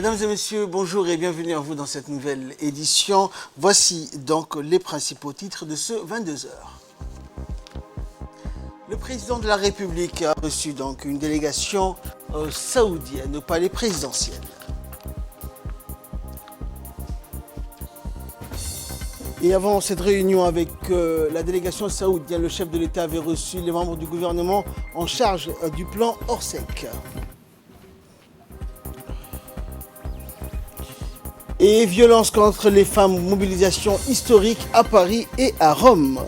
Mesdames et messieurs, bonjour et bienvenue à vous dans cette nouvelle édition. Voici donc les principaux titres de ce 22h. Le président de la République a reçu donc une délégation saoudienne au palais présidentiel. Et avant cette réunion avec la délégation saoudienne, le chef de l'État avait reçu les membres du gouvernement en charge du plan Orsec. Et violence contre les femmes, mobilisation historique à Paris et à Rome.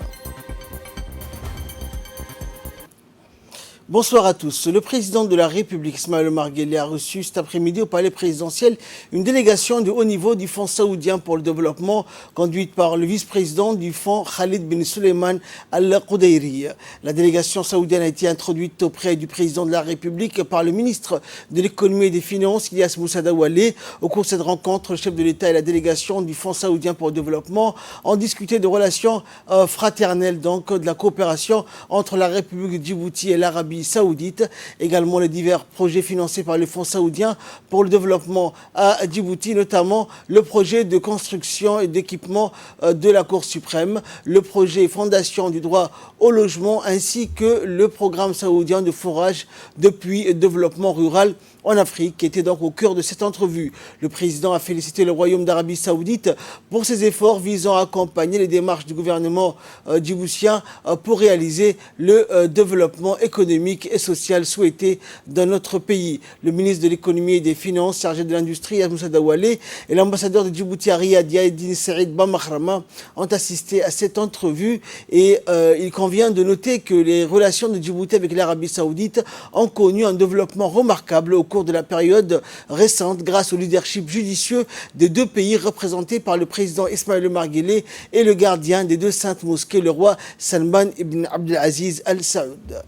Bonsoir à tous. Le président de la République, Ismaël Omar Guelleh, a reçu cet après-midi au palais présidentiel une délégation de haut niveau du Fonds saoudien pour le développement, conduite par le vice-président du Fonds Khalid bin Suleiman Al-Qudayri. La délégation saoudienne a été introduite auprès du président de la République par le ministre de l'économie et des finances, Ilyas Moussa Daoualé. Au cours de cette rencontre, le chef de l'État et la délégation du Fonds saoudien pour le développement ont discuté de relations fraternelles, donc de la coopération entre la République de Djibouti et l'Arabie saoudite, également les divers projets financés par le Fonds saoudien pour le développement à Djibouti, notamment le projet de construction et d'équipement de la Cour suprême, le projet Fondation du droit au logement, ainsi que le programme saoudien de forage depuis développement rural en Afrique, qui était donc au cœur de cette entrevue. Le président a félicité le Royaume d'Arabie saoudite pour ses efforts visant à accompagner les démarches du gouvernement djiboutien pour réaliser le développement économique et social souhaité dans notre pays. Le ministre de l'économie et des finances, chargé de l'industrie, Moussa Daoualé, et l'ambassadeur de Djibouti à Riyad, Yaedine Saïd Bamakhrama, ont assisté à cette entrevue et il convient de noter que les relations de Djibouti avec l'Arabie saoudite ont connu un développement remarquable au cours de la période récente grâce au leadership judicieux des deux pays représentés par le président Ismaël Omar Guelleh et le gardien des deux saintes mosquées, le roi Salman ibn Abdelaziz Al Saoud.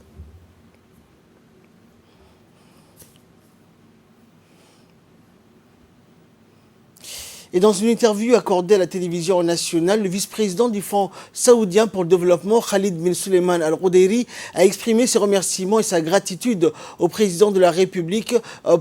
Et dans une interview accordée à la télévision nationale, le vice-président du Fonds saoudien pour le développement, Khalid bin Suleiman Al-Qudayri, a exprimé ses remerciements et sa gratitude au président de la République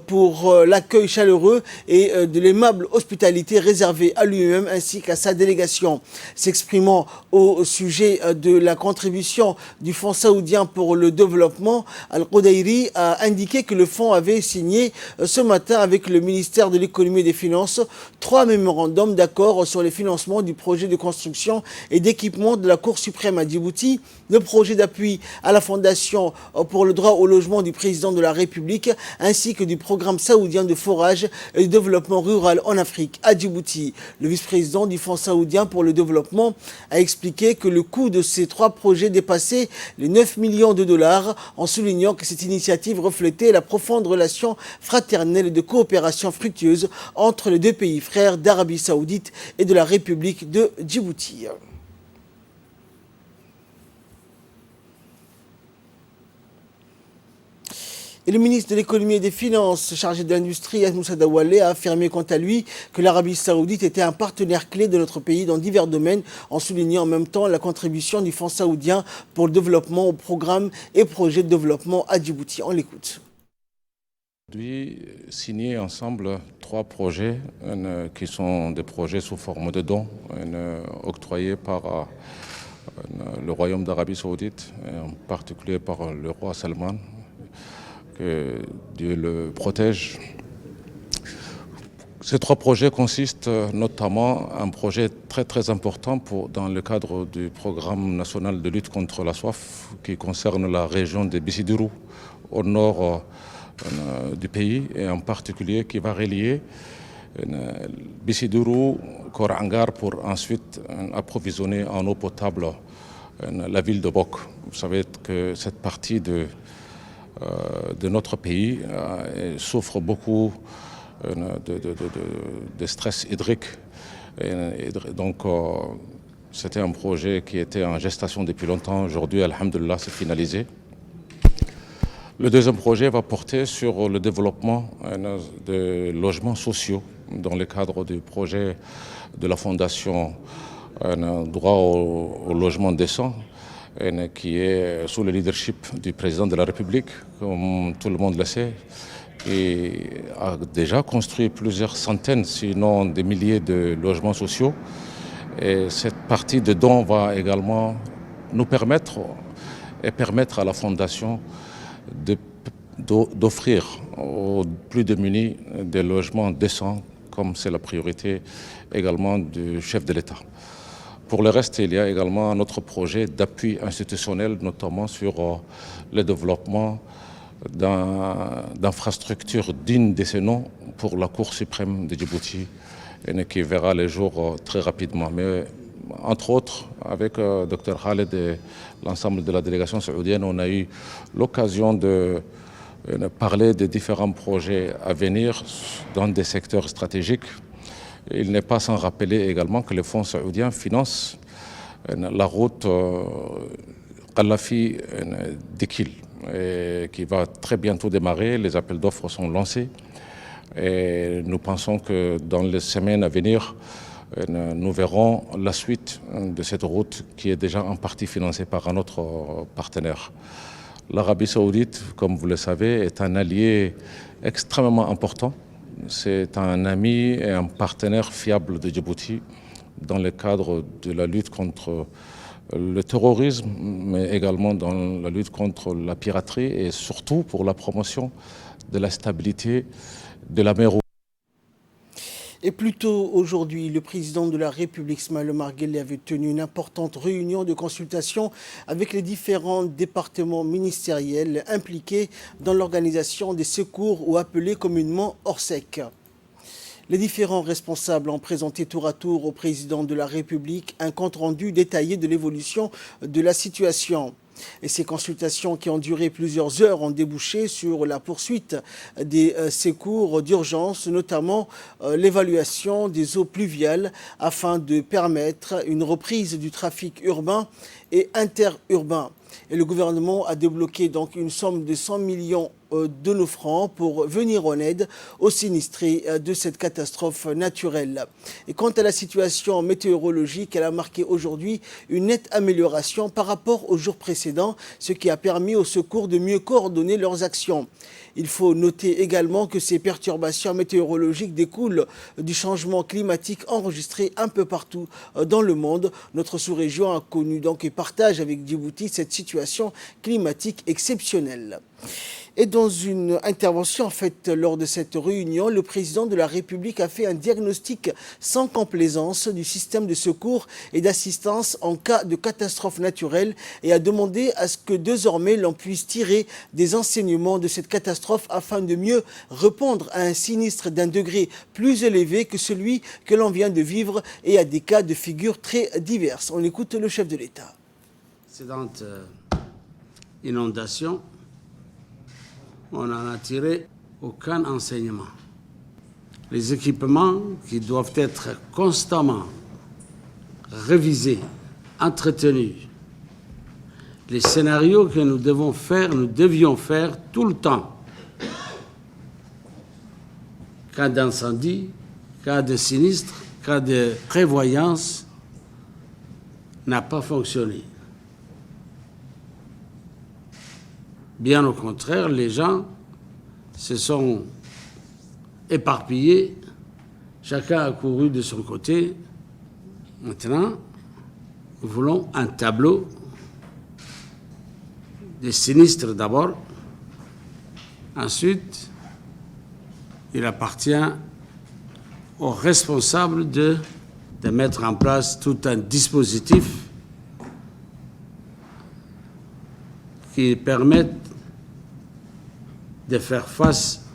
pour l'accueil chaleureux et de l'aimable hospitalité réservée à lui-même ainsi qu'à sa délégation. S'exprimant au sujet de la contribution du Fonds saoudien pour le développement, Al-Qudayri a indiqué que le fonds avait signé ce matin avec le ministère de l'économie et des finances 3 mémorandum d'accord sur les financements du projet de construction et d'équipement de la Cour suprême à Djibouti, le projet d'appui à la Fondation pour le droit au logement du président de la République, ainsi que du programme saoudien de forage et de développement rural en Afrique à Djibouti. Le vice-président du Fonds saoudien pour le développement a expliqué que le coût de ces 3 projets dépassait les 9 millions de dollars, en soulignant que cette initiative reflétait la profonde relation fraternelle et de coopération fructueuse entre les deux pays frères d'Arabie saoudite et de la République de Djibouti. Et le ministre de l'économie et des finances, chargé de l'industrie, Moussa Daoualé, a affirmé quant à lui que l'Arabie saoudite était un partenaire clé de notre pays dans divers domaines, en soulignant en même temps la contribution du Fonds saoudien pour le développement au programme et projets de développement à Djibouti. On l'écoute. Aujourd'hui, signé ensemble 3 projets qui sont des projets sous forme de dons octroyés par le Royaume d'Arabie saoudite, en particulier par le roi Salman, que Dieu le protège. Ces 3 projets consistent notamment en un projet très important dans le cadre du programme national de lutte contre la soif qui concerne la région de Bissidourou au nord du pays, et en particulier qui va relier Bissidourou, Korangar, pour ensuite approvisionner en eau potable la ville de Bok. Vous savez que cette partie de notre pays souffre beaucoup de stress hydrique. Et donc c'était un projet qui était en gestation depuis longtemps. Aujourd'hui, alhamdoulilah, c'est finalisé. Le deuxième projet va porter sur le développement de logements sociaux dans le cadre du projet de la Fondation droit au logement décent, qui est sous le leadership du président de la République, comme tout le monde le sait, et a déjà construit plusieurs centaines, sinon des milliers de logements sociaux. Et cette partie de dons va également nous permettre et permettre à la Fondation d'offrir aux plus démunis des logements décents, comme c'est la priorité également du chef de l'État. Pour le reste, il y a également un autre projet d'appui institutionnel, notamment sur le développement d'infrastructures dignes de ce nom pour la Cour suprême de Djibouti, qui verra les jours très rapidement. Mais entre autres, avec Dr Khaled et l'ensemble de la délégation saoudienne, on a eu l'occasion de parler des différents projets à venir dans des secteurs stratégiques. Il n'est pas sans rappeler également que les fonds saoudiens financent la route Qalafi-Dekil, qui va très bientôt démarrer. Les appels d'offres sont lancés et nous pensons que dans les semaines à venir, nous verrons la suite de cette route qui est déjà en partie financée par un autre partenaire. L'Arabie saoudite, comme vous le savez, est un allié extrêmement important. C'est un ami et un partenaire fiable de Djibouti dans le cadre de la lutte contre le terrorisme, mais également dans la lutte contre la piraterie et surtout pour la promotion de la stabilité de la mer Rouge. Et plus tôt aujourd'hui, le président de la République, Ismaël Omar Guelleh, avait tenu une importante réunion de consultation avec les différents départements ministériels impliqués dans l'organisation des secours ou appelés communément Orsec. Les différents responsables ont présenté tour à tour au président de la République un compte-rendu détaillé de l'évolution de la situation. Et ces consultations qui ont duré plusieurs heures ont débouché sur la poursuite des secours d'urgence, notamment l'évaluation des eaux pluviales afin de permettre une reprise du trafic urbain et interurbain. Et le gouvernement a débloqué donc une somme de 100 millions de nos francs pour venir en aide aux sinistrés de cette catastrophe naturelle. Et quant à la situation météorologique, elle a marqué aujourd'hui une nette amélioration par rapport aux jours précédents, ce qui a permis aux secours de mieux coordonner leurs actions. Il faut noter également que ces perturbations météorologiques découlent du changement climatique enregistré un peu partout dans le monde. Notre sous-région a connu donc et partage avec Djibouti cette situation climatique exceptionnelle. Et dans une intervention faite lors de cette réunion, le président de la République a fait un diagnostic sans complaisance du système de secours et d'assistance en cas de catastrophe naturelle et a demandé à ce que désormais l'on puisse tirer des enseignements de cette catastrophe afin de mieux répondre à un sinistre d'un degré plus élevé que celui que l'on vient de vivre et à des cas de figure très diverses. On écoute le chef de l'État. Précédente inondation, on n'en a tiré aucun enseignement. Les équipements qui doivent être constamment révisés, entretenus, les scénarios que nous devions faire tout le temps. Cas d'incendie, cas de sinistre, cas de prévoyance, n'a pas fonctionné. Bien au contraire, les gens se sont éparpillés, chacun a couru de son côté. Maintenant, nous voulons un tableau des sinistres d'abord. Ensuite, il appartient aux responsables de mettre en place tout un dispositif qui permette de faire face,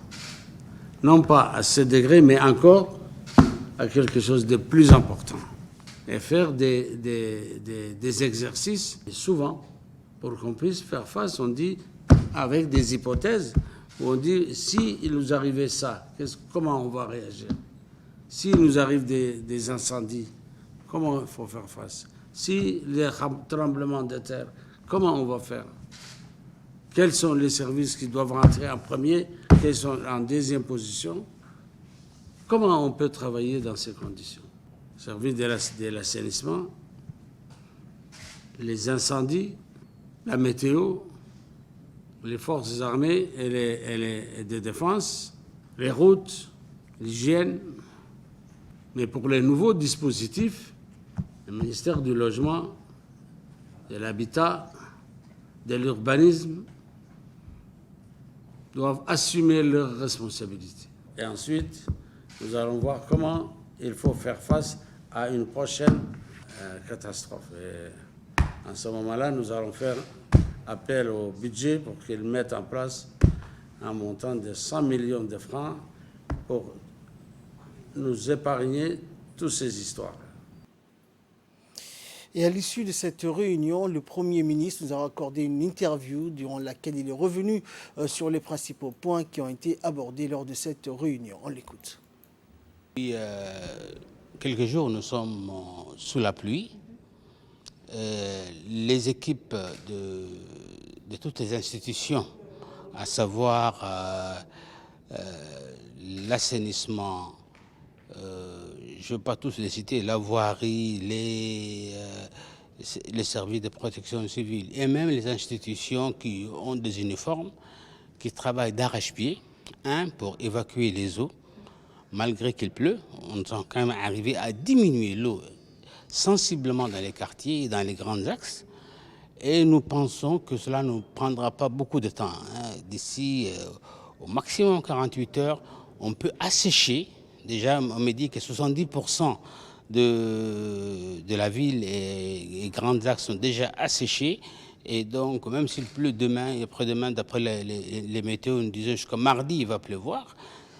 non pas à ce degré, mais encore à quelque chose de plus important. Et faire des exercices, et souvent, pour qu'on puisse faire face, on dit, avec des hypothèses, où on dit, si il nous arrivait ça, comment on va réagir? S'il nous arrive des incendies, comment il faut faire face? Si les tremblements de terre, comment on va faire? Quels sont les services qui doivent rentrer en premier, quels sont en deuxième position? Comment on peut travailler dans ces conditions? Service de l'assainissement, les incendies, la météo, les forces armées et de défense, les routes, l'hygiène. Mais pour les nouveaux dispositifs, le ministère du Logement, de l'Habitat, de l'Urbanisme doivent assumer leurs responsabilités. Et ensuite, nous allons voir comment il faut faire face à une prochaine catastrophe. Et en ce moment-là, nous allons faire appel au budget pour qu'il mette en place un montant de 100 millions de francs pour nous épargner toutes ces histoires. Et à l'issue de cette réunion, le Premier ministre nous a accordé une interview durant laquelle il est revenu sur les principaux points qui ont été abordés lors de cette réunion. On l'écoute. Depuis quelques jours, nous sommes sous la pluie. Les équipes de toutes les institutions, à savoir l'assainissement, je ne veux pas tous les citer, la voirie, les services de protection civile et même les institutions qui ont des uniformes, qui travaillent d'arrache-pied, pour évacuer les eaux. Malgré qu'il pleut, on est quand même arrivé à diminuer l'eau sensiblement dans les quartiers et dans les grands axes. Et nous pensons que cela ne prendra pas beaucoup de temps. D'ici au maximum 48 heures, on peut assécher. Déjà, on me dit que 70% de la ville et grands axes sont déjà asséchés. Et donc, même s'il pleut demain et après-demain, d'après les météos, on nous disait jusqu'à mardi, il va pleuvoir.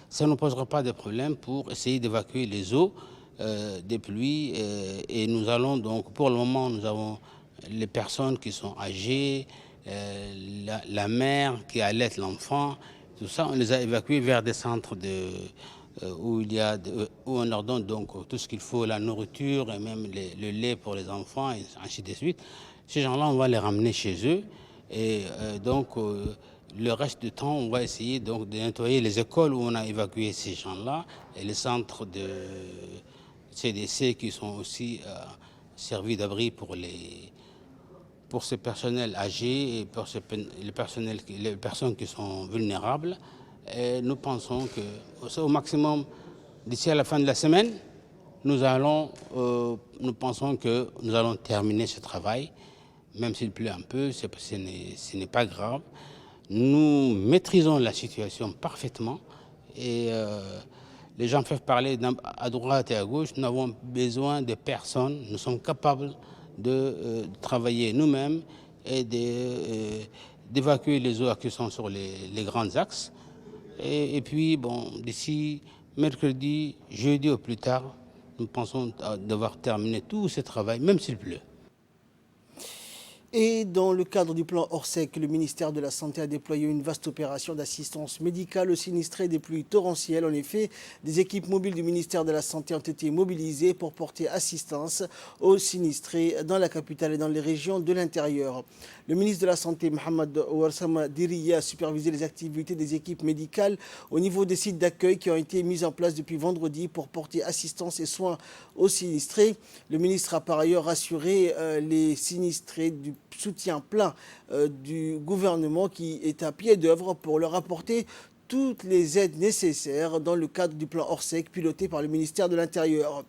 Ça ne posera pas de problème pour essayer d'évacuer les eaux des pluies. Et nous allons donc, pour le moment, nous avons les personnes qui sont âgées, la mère qui allait l'enfant, tout ça, on les a évacués vers des centres où on leur donne donc tout ce qu'il faut, la nourriture et même le lait pour les enfants et ainsi de suite. Ces gens-là, on va les ramener chez eux et donc le reste du temps, on va essayer donc de nettoyer les écoles où on a évacué ces gens-là et les centres de CDC qui sont aussi servis d'abri pour ces personnels âgés et pour les personnes qui sont vulnérables. Et nous pensons que au maximum, d'ici à la fin de la semaine, nous pensons que nous allons terminer ce travail. Même s'il pleut un peu, ce n'est pas grave. Nous maîtrisons la situation parfaitement et les gens peuvent parler à droite et à gauche. Nous avons besoin de personne. Nous sommes capables de travailler nous-mêmes et d'évacuer les eaux qui sont sur les grands axes. Et puis, bon, d'ici mercredi, jeudi au plus tard, nous pensons devoir terminer tout ce travail, même s'il pleut. Et dans le cadre du plan Orsec, le ministère de la Santé a déployé une vaste opération d'assistance médicale aux sinistrés des pluies torrentielles. En effet, des équipes mobiles du ministère de la Santé ont été mobilisées pour porter assistance aux sinistrés dans la capitale et dans les régions de l'intérieur. Le ministre de la Santé, Mohamed Ouarsama Diriye, a supervisé les activités des équipes médicales au niveau des sites d'accueil qui ont été mis en place depuis vendredi pour porter assistance et soins aux sinistrés. Le ministre a par ailleurs rassuré les sinistrés du soutien plein du gouvernement qui est à pied d'œuvre pour leur apporter toutes les aides nécessaires dans le cadre du plan Orsec piloté par le ministère de l'Intérieur.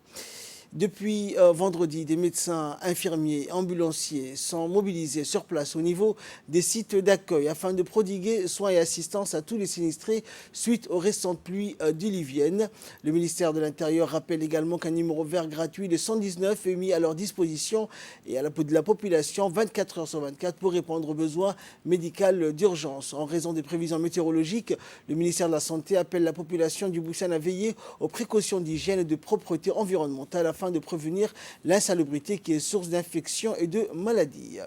Depuis vendredi, des médecins, infirmiers, ambulanciers sont mobilisés sur place au niveau des sites d'accueil afin de prodiguer soins et assistance à tous les sinistrés suite aux récentes pluies diluviennes. Le ministère de l'Intérieur rappelle également qu'un numéro vert gratuit de 119 est mis à leur disposition et à la population 24 heures sur 24 pour répondre aux besoins médicaux d'urgence. En raison des prévisions météorologiques, le ministère de la Santé appelle la population du Boussane à veiller aux précautions d'hygiène et de propreté environnementale afin de prévenir l'insalubrité qui est source d'infections et de maladies.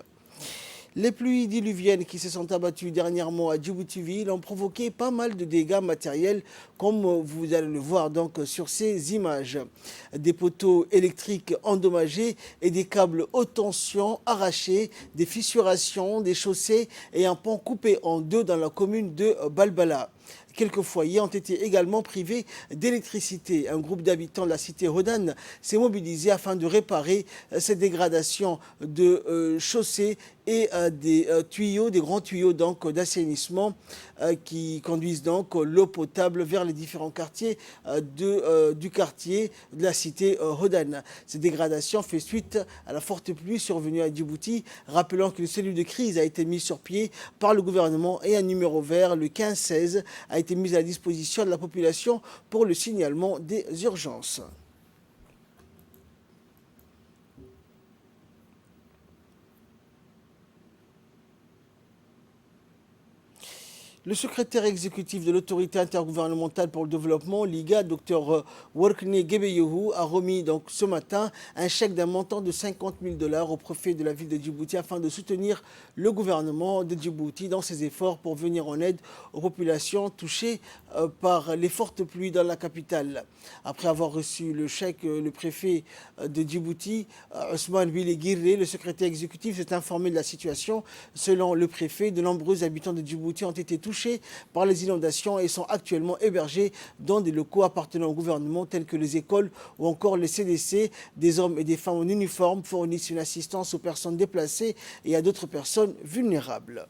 Les pluies diluviennes qui se sont abattues dernièrement à Djibouti-Ville ont provoqué pas mal de dégâts matériels, comme vous allez le voir donc sur ces images. Des poteaux électriques endommagés et des câbles haute tension arrachés, des fissurations, des chaussées et un pont coupé en deux dans la commune de Balbala. Quelques foyers ont été également privés d'électricité. Un groupe d'habitants de la cité Hodan s'est mobilisé afin de réparer ces dégradations de chaussées et des tuyaux, des grands tuyaux donc d'assainissement qui conduisent donc l'eau potable vers les différents quartiers du quartier de la cité Hodan. Cette dégradation fait suite à la forte pluie survenue à Djibouti, rappelant qu'une cellule de crise a été mise sur pied par le gouvernement et un numéro vert, le 1516, a été mis à la disposition de la population pour le signalement des urgences. Le secrétaire exécutif de l'autorité intergouvernementale pour le développement, l'IGA, Dr Workne Gebeyehu, a remis donc ce matin un chèque d'un montant de 50 000 dollars au préfet de la ville de Djibouti afin de soutenir le gouvernement de Djibouti dans ses efforts pour venir en aide aux populations touchées par les fortes pluies dans la capitale. Après avoir reçu le chèque, le préfet de Djibouti, Ousmane Bilegiré, le secrétaire exécutif, s'est informé de la situation. Selon le préfet, de nombreux habitants de Djibouti ont été touchés par les inondations et sont actuellement hébergés dans des locaux appartenant au gouvernement tels que les écoles ou encore les CDC. Des hommes et des femmes en uniforme fournissent une assistance aux personnes déplacées et à d'autres personnes vulnérables.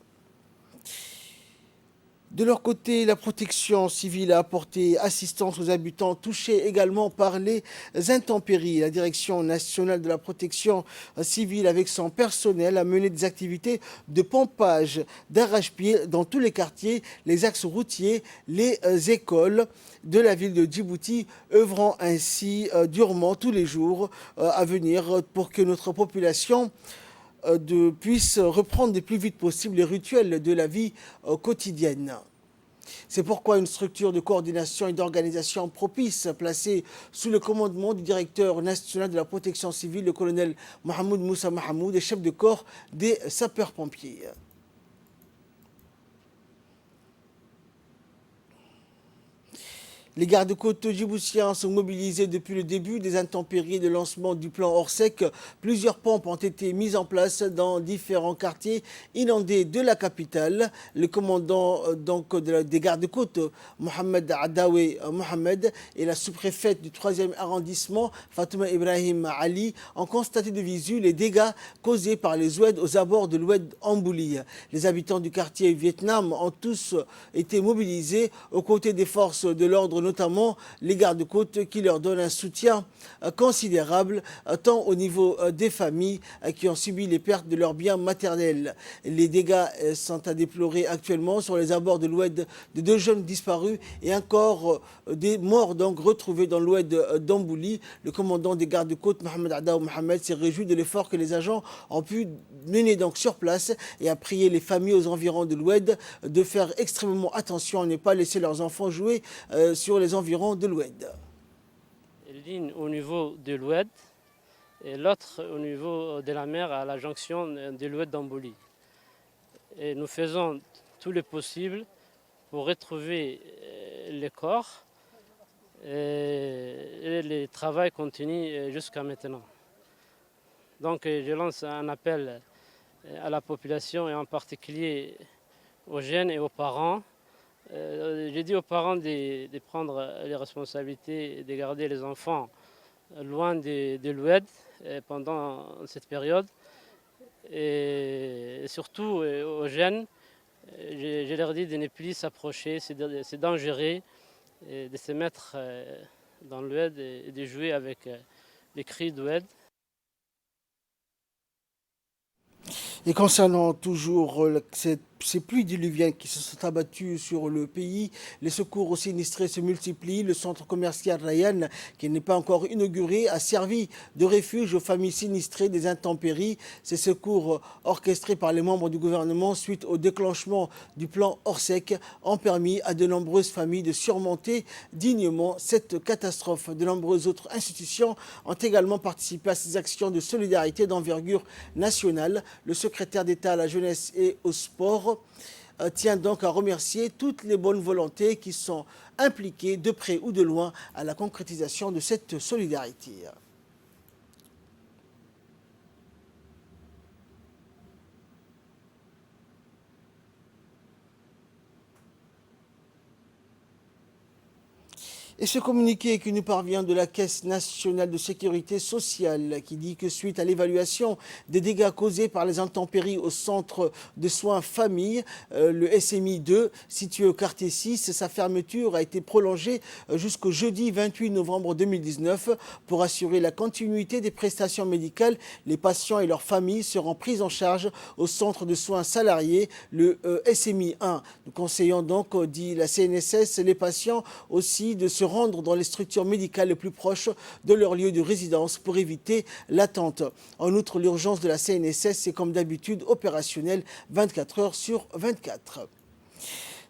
De leur côté, la protection civile a apporté assistance aux habitants touchés également par les intempéries. La Direction nationale de la protection civile, avec son personnel, a mené des activités de pompage d'arrache-pied dans tous les quartiers, les axes routiers, les écoles de la ville de Djibouti, œuvrant ainsi durement tous les jours à venir pour que notre population puisse reprendre le plus vite possible les rituels de la vie quotidienne. C'est pourquoi une structure de coordination et d'organisation propice, placée sous le commandement du directeur national de la protection civile, le colonel Mohamed Moussa Mahamoud, et chef de corps des sapeurs-pompiers. Les gardes-côtes djiboutiens sont mobilisés depuis le début des intempéries de lancement du plan Orsec. Plusieurs pompes ont été mises en place dans différents quartiers inondés de la capitale. Le commandant des gardes-côtes, Mohamed Adawi Mohamed, et la sous-préfète du 3e arrondissement, Fatouma Ibrahim Ali, ont constaté de visu les dégâts causés par les oueds aux abords de l'oued Ambouli. Les habitants du quartier Vietnam ont tous été mobilisés aux côtés des forces de l'ordre, notamment les gardes-côtes, qui leur donnent un soutien considérable tant au niveau des familles qui ont subi les pertes de leurs biens maternels. Les dégâts sont à déplorer actuellement sur les abords de l'oued de 2 jeunes disparus et encore des morts donc retrouvés dans l'oued d'Ambouli. Le commandant des gardes-côtes, Mohamed Adaw Mohamed, s'est réjoui de l'effort que les agents ont pu mener donc sur place et a prié les familles aux environs de l'oued de faire extrêmement attention à ne pas laisser leurs enfants jouer sur les environs de l'oued. L'une au niveau de l'oued et l'autre au niveau de la mer à la jonction de l'oued d'Ambouli. Et nous faisons tout le possible pour retrouver les corps et le travail continue jusqu'à maintenant. Donc je lance un appel à la population et en particulier aux jeunes et aux parents. J'ai dit aux parents de prendre les responsabilités et de garder les enfants loin de l'oued pendant cette période. Et surtout aux jeunes, je leur dis de ne plus s'approcher, c'est dangereux de se mettre dans l'oued et de jouer avec les cris d'oued. Et concernant toujours ces pluies diluviennes qui se sont abattues sur le pays, les secours aux sinistrés se multiplient. Le centre commercial Rayan, qui n'est pas encore inauguré, a servi de refuge aux familles sinistrées des intempéries. Ces secours orchestrés par les membres du gouvernement suite au déclenchement du plan Orsec ont permis à de nombreuses familles de surmonter dignement cette catastrophe. De nombreuses autres institutions ont également participé à ces actions de solidarité d'envergure nationale. Le secrétaire d'État à la jeunesse et au sport tient donc à remercier toutes les bonnes volontés qui sont impliquées de près ou de loin à la concrétisation de cette solidarité. Et ce communiqué qui nous parvient de la Caisse nationale de sécurité sociale qui dit que suite à l'évaluation des dégâts causés par les intempéries au centre de soins famille, le SMI 2, situé au quartier 6, sa fermeture a été prolongée jusqu'au jeudi 28 novembre 2019 pour assurer la continuité des prestations médicales. Les patients et leurs familles seront pris en charge au centre de soins salariés, le SMI 1. Nous conseillons donc, dit la CNSS, les patients aussi de se rendre dans les structures médicales les plus proches de leur lieu de résidence pour éviter l'attente. En outre, l'urgence de la CNSS est comme d'habitude opérationnelle 24 heures sur 24.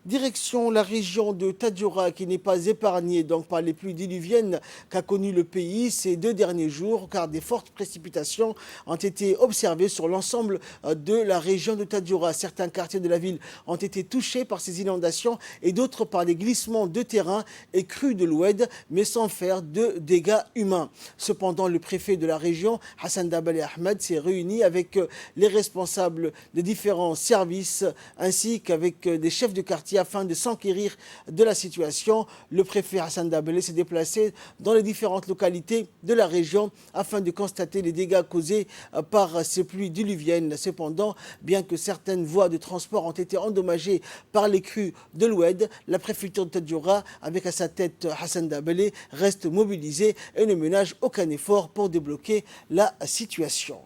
Direction la région de Tadjoura qui n'est pas épargnée donc par les pluies diluviennes qu'a connu le pays ces 2 derniers jours car des fortes précipitations ont été observées sur l'ensemble de la région de Tadjoura. Certains quartiers de la ville ont été touchés par ces inondations et d'autres par des glissements de terrain et crues de l'Oued mais sans faire de dégâts humains. Cependant, le préfet de la région, Hassan Dabali Ahmed, s'est réuni avec les responsables des différents services ainsi qu'avec des chefs de quartier afin de s'enquérir de la situation. Le préfet Hassan Dabelé s'est déplacé dans les différentes localités de la région afin de constater les dégâts causés par ces pluies diluviennes. Cependant, bien que certaines voies de transport ont été endommagées par les crues de l'Oued, la préfecture de Tadjoura, avec à sa tête Hassan Dabelé, reste mobilisée et ne ménage aucun effort pour débloquer la situation.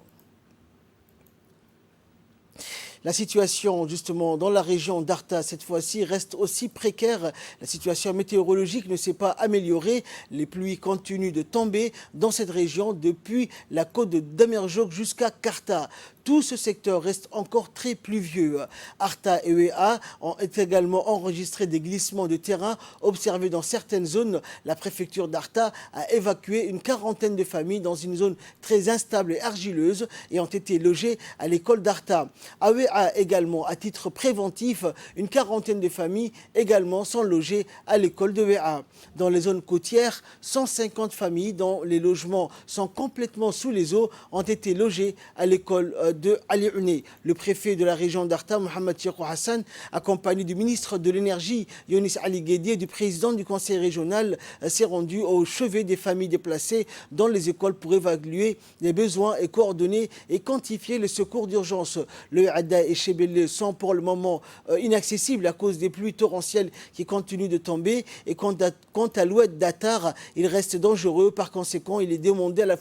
La situation, justement, dans la région d'Arta, cette fois-ci, reste aussi précaire. La situation météorologique ne s'est pas améliorée. Les pluies continuent de tomber dans cette région depuis la côte de Damerjok jusqu'à Karta. Tout ce secteur reste encore très pluvieux. Arta et Ouéa ont également enregistré des glissements de terrain observés dans certaines zones. La préfecture d'Arta a évacué une quarantaine de familles dans une zone très instable et argileuse et ont été logées à l'école d'Arta. À Ouéa également, à titre préventif, une quarantaine de familles également sont logées à l'école de Ouéa. Dans les zones côtières, 150 familles dont les logements sont complètement sous les eaux ont été logées à l'école de Ali Ouné. Le préfet de la région d'Arta, Mohamed Cheikh Hassan, accompagné du ministre de l'Énergie, Younis Ali Guédi, et du président du conseil régional, s'est rendu au chevet des familles déplacées dans les écoles pour évaluer les besoins et coordonner et quantifier les secours d'urgence. Le Hadda et Chebele sont pour le moment inaccessibles à cause des pluies torrentielles qui continuent de tomber. Et quant à l'oued d'Atar, il reste dangereux. Par conséquent, il est demandé à la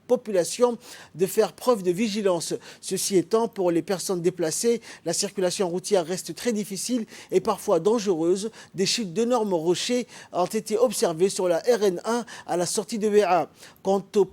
population de faire preuve de vigilance. Ceci étant, pour les personnes déplacées, la circulation routière reste très difficile et parfois dangereuse. Des chutes d'énormes rochers ont été observées sur la RN1 à la sortie de Ouéa. Quant au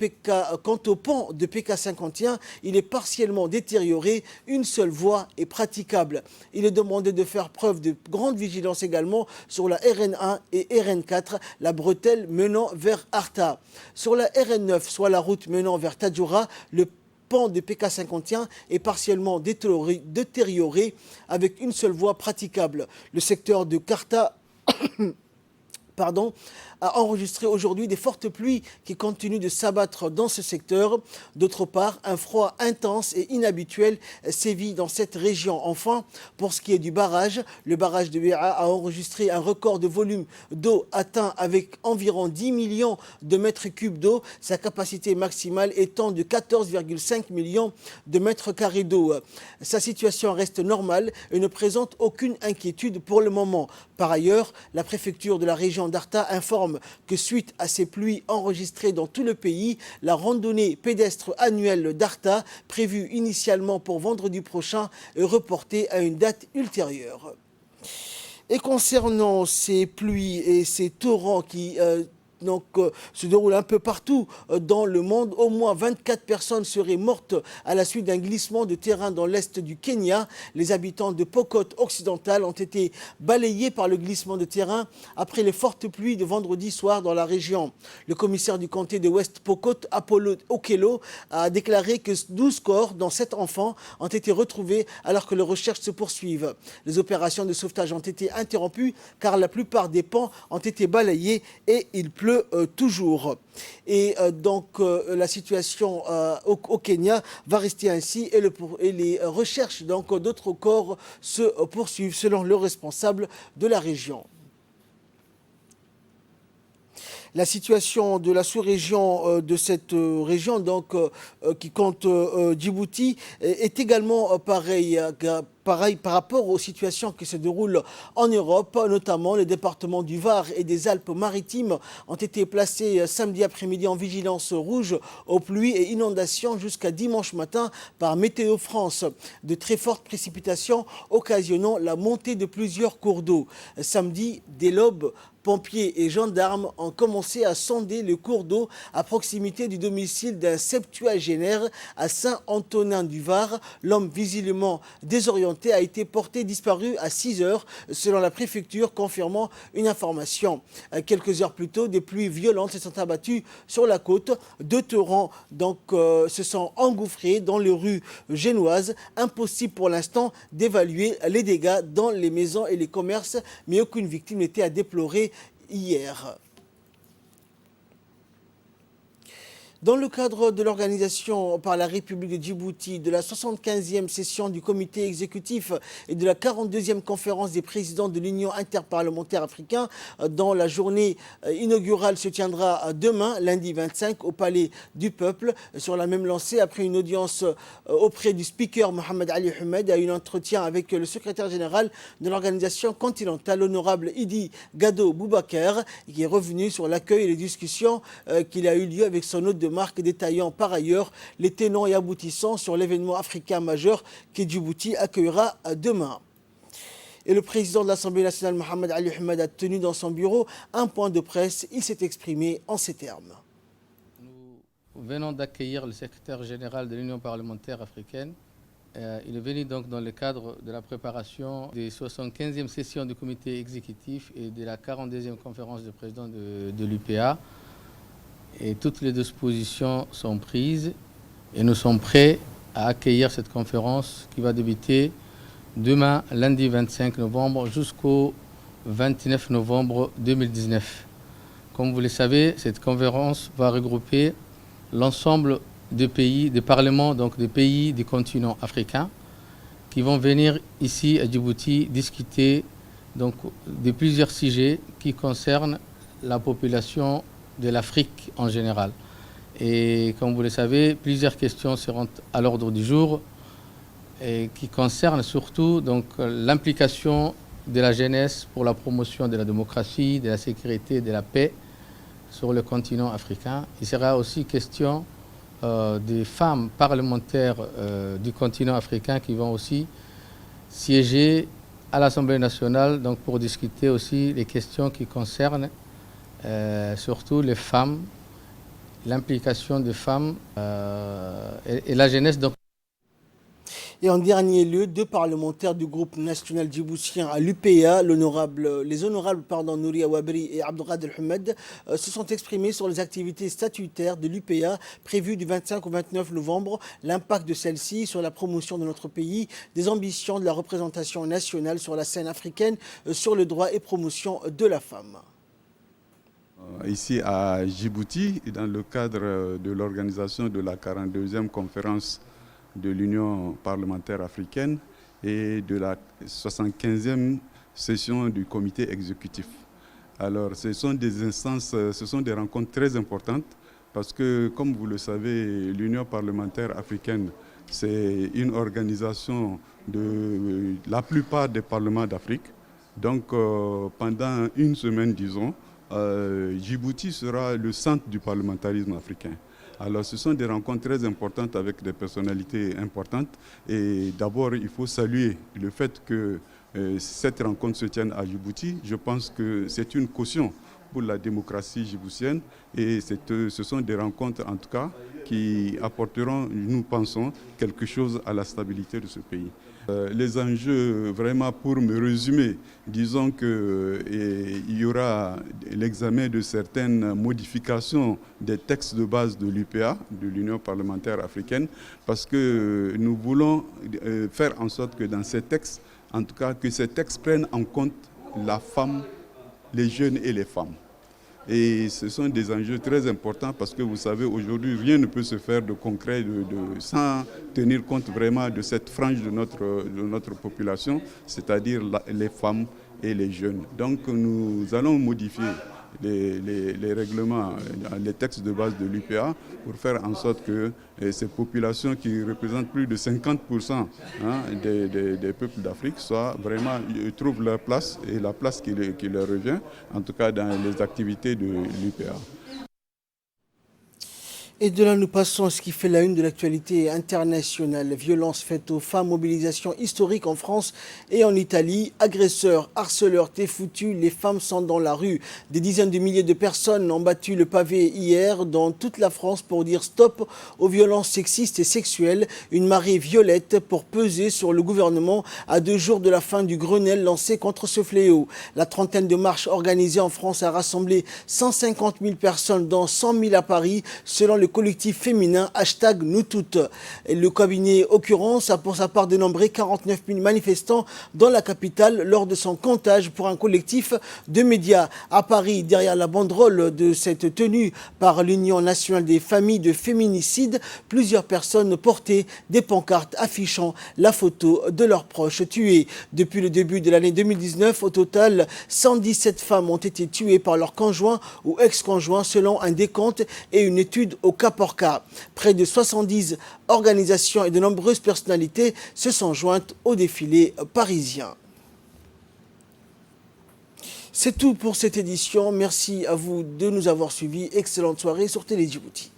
pont de PK51, il est partiellement détérioré. Une seule voie est praticable. Il est demandé de faire preuve de grande vigilance également sur la RN1 et RN4, la bretelle menant vers Arta. Sur la RN9, soit la route menant vers Tadjoura, le pont de PK51 est partiellement détérioré avec une seule voie praticable. Le secteur de Karta a enregistré aujourd'hui des fortes pluies qui continuent de s'abattre dans ce secteur. D'autre part, un froid intense et inhabituel sévit dans cette région. Enfin, pour ce qui est du barrage, le barrage de Ouéa a enregistré un record de volume d'eau atteint avec environ 10 millions de mètres cubes d'eau, sa capacité maximale étant de 14,5 millions de mètres carrés d'eau. Sa situation reste normale et ne présente aucune inquiétude pour le moment. Par ailleurs, la préfecture de la région d'Arta informe que suite à ces pluies enregistrées dans tout le pays, la randonnée pédestre annuelle d'Arta, prévue initialement pour vendredi prochain, est reportée à une date ultérieure. Et concernant ces pluies et ces torrents qui se déroule un peu partout dans le monde. Au moins 24 personnes seraient mortes à la suite d'un glissement de terrain dans l'est du Kenya. Les habitants de Pokot occidental ont été balayés par le glissement de terrain après les fortes pluies de vendredi soir dans la région. Le commissaire du comté de West Pokot, Apollo Okello, a déclaré que 12 corps, dont 7 enfants, ont été retrouvés alors que les recherches se poursuivent. Les opérations de sauvetage ont été interrompues car la plupart des ponts ont été balayés et il pleut toujours. Et donc la situation au Kenya va rester ainsi et les recherches d'autres corps se poursuivent selon le responsable de la région. La situation de la sous-région, de cette région donc, qui compte Djibouti, est également pareille par rapport aux situations qui se déroulent en Europe, notamment les départements du Var et des Alpes-Maritimes ont été placés samedi après-midi en vigilance rouge aux pluies et inondations jusqu'à dimanche matin par Météo France. De très fortes précipitations occasionnant la montée de plusieurs cours d'eau. Samedi, dès l'aube, pompiers et gendarmes ont commencé à sonder le cours d'eau à proximité du domicile d'un septuagénaire à Saint-Antonin-du-Var. L'homme visiblement désorienté a été porté disparu à 6 heures selon la préfecture, confirmant une information. Quelques heures plus tôt, des pluies violentes se sont abattues sur la côte. 2 torrents se sont engouffrés dans les rues génoises. Impossible pour l'instant d'évaluer les dégâts dans les maisons et les commerces, mais aucune victime n'était à déplorer hier. Dans le cadre de l'organisation par la République de Djibouti de la 75e session du comité exécutif et de la 42e conférence des présidents de l'Union interparlementaire africaine, dont la journée inaugurale se tiendra demain, lundi 25, au Palais du Peuple, sur la même lancée, après une audience auprès du speaker Mohamed Ali Hamed et un entretien avec le secrétaire général de l'organisation continentale, l'honorable Idi Gado Boubaker, qui est revenu sur l'accueil et les discussions qu'il a eu lieu avec son hôte de marque, détaillant par ailleurs les tenants et aboutissants sur l'événement africain majeur que Djibouti accueillera demain. Et le président de l'Assemblée nationale, Mohamed Ali Hamed, a tenu dans son bureau un point de presse. Il s'est exprimé en ces termes. Nous venons d'accueillir le secrétaire général de l'Union parlementaire africaine. Il est venu donc dans le cadre de la préparation des 75e sessions du comité exécutif et de la 42e conférence de présidents de l'UPA. Et toutes les dispositions sont prises et nous sommes prêts à accueillir cette conférence qui va débuter demain, lundi 25 novembre, jusqu'au 29 novembre 2019. Comme vous le savez, cette conférence va regrouper l'ensemble des pays, des parlements, donc des pays du continent africain, qui vont venir ici à Djibouti discuter donc, de plusieurs sujets qui concernent la population de l'Afrique en général. Et comme vous le savez, plusieurs questions seront à l'ordre du jour et qui concernent surtout l'implication de la jeunesse pour la promotion de la démocratie, de la sécurité et de la paix sur le continent africain. Il sera aussi question des femmes parlementaires du continent africain qui vont aussi siéger à l'Assemblée nationale donc pour discuter aussi les questions qui concernent surtout les femmes, l'implication des femmes et la jeunesse. Donc. Et en dernier lieu, 2 parlementaires du groupe national djiboutien à l'UPA, les honorables Nouri Awabri et Abdelkader Hamed, se sont exprimés sur les activités statutaires de l'UPA prévues du 25 au 29 novembre, l'impact de celle-ci sur la promotion de notre pays, des ambitions de la représentation nationale sur la scène africaine, sur le droit et promotion de la femme. Ici à Djibouti, dans le cadre de l'organisation de la 42e conférence de l'Union parlementaire africaine et de la 75e session du comité exécutif. Alors, ce sont des instances, ce sont des rencontres très importantes parce que, comme vous le savez, l'Union parlementaire africaine, c'est une organisation de la plupart des parlements d'Afrique. Donc, pendant une semaine, disons, Djibouti sera le centre du parlementarisme africain. Alors ce sont des rencontres très importantes avec des personnalités importantes et d'abord il faut saluer le fait que cette rencontre se tienne à Djibouti. Je pense que c'est une caution pour la démocratie djiboutienne et ce sont des rencontres en tout cas qui apporteront, nous pensons, quelque chose à la stabilité de ce pays. Les enjeux, vraiment pour me résumer, disons qu'il y aura l'examen de certaines modifications des textes de base de l'UPA, de l'Union parlementaire africaine, parce que nous voulons faire en sorte que dans ces textes, en tout cas, que ces textes prennent en compte la femme, les jeunes et les femmes. Et ce sont des enjeux très importants parce que vous savez, aujourd'hui, rien ne peut se faire de concret sans tenir compte vraiment de cette frange de notre population, c'est-à-dire les femmes et les jeunes. Donc nous allons modifier les règlements, les textes de base de l'UPA pour faire en sorte que ces populations qui représentent plus de 50% des peuples d'Afrique trouvent leur place et la place qui leur revient, en tout cas dans les activités de l'UPA. Et de là, nous passons à ce qui fait la une de l'actualité internationale. Violences faites aux femmes, mobilisation historique en France et en Italie. Agresseurs, harceleurs, t'es foutus, les femmes sont dans la rue. Des dizaines de milliers de personnes ont battu le pavé hier dans toute la France pour dire stop aux violences sexistes et sexuelles. Une marée violette pour peser sur le gouvernement à 2 jours de la fin du Grenelle lancé contre ce fléau. La trentaine de marches organisées en France a rassemblé 150 000 personnes, dont 100 000 à Paris, selon le collectif féminin #NousToutes. Le cabinet Occurrence a pour sa part dénombré 49 000 manifestants dans la capitale lors de son comptage pour un collectif de médias. À Paris, derrière la banderole de cette tenue par l'Union nationale des familles de féminicides, plusieurs personnes portaient des pancartes affichant la photo de leurs proches tués. Depuis le début de l'année 2019, au total, 117 femmes ont été tuées par leurs conjoints ou ex-conjoints selon un décompte et une étude au cas par cas. Près de 70 organisations et de nombreuses personnalités se sont jointes au défilé parisien. C'est tout pour cette édition. Merci à vous de nous avoir suivis. Excellente soirée sur Télé Djibouti.